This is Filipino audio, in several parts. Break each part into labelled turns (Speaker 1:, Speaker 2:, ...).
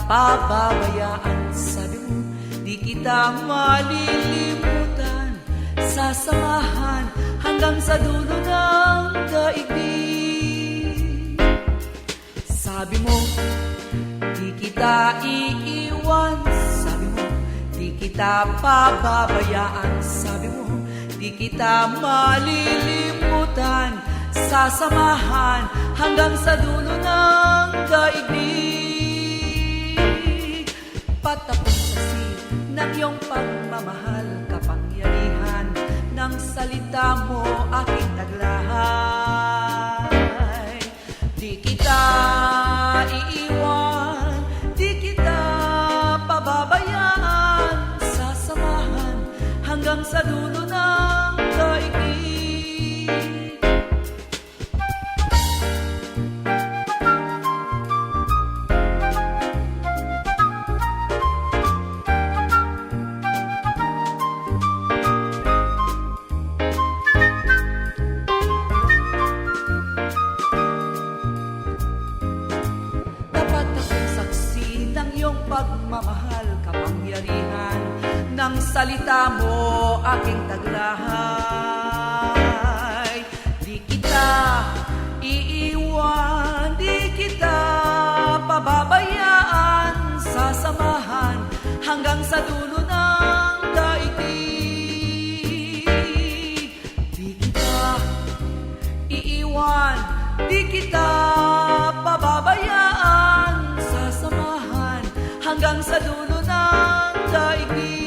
Speaker 1: pababayaan. Sabi mo, di kita malilimutan. Sasamahan hanggang sa dulo ng daigdig. Sabi mo, di kita iiwan. Sabi mo, di kita pababayaan. Sabi mo, di kita malilimutan. Sasamahan hanggang sa dulo ng daigdig. Patapos kasi ng iyong pagmamahal, kapangyarihan ng salita mo aking taglay. Di kita iiwan, di kita pababayaan. Sasamahan hanggang sa dulo ng daigdig. Pagmamahal, kapangyarihan ng salita mo aking taglay. Di kita iiwan, di kita pababayaan. Sasamahan hanggang sa dulo ng daigdig. Di kita iiwan, di kita pababayaan. Sasamahan hanggang sa dulo ng daigdig.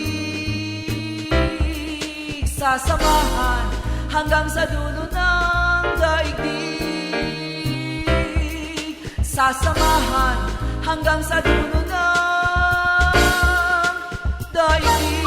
Speaker 1: Sasamahan hanggang sa dulo ng daigdig. Sasamahan hanggang sa dulo ng daigdig.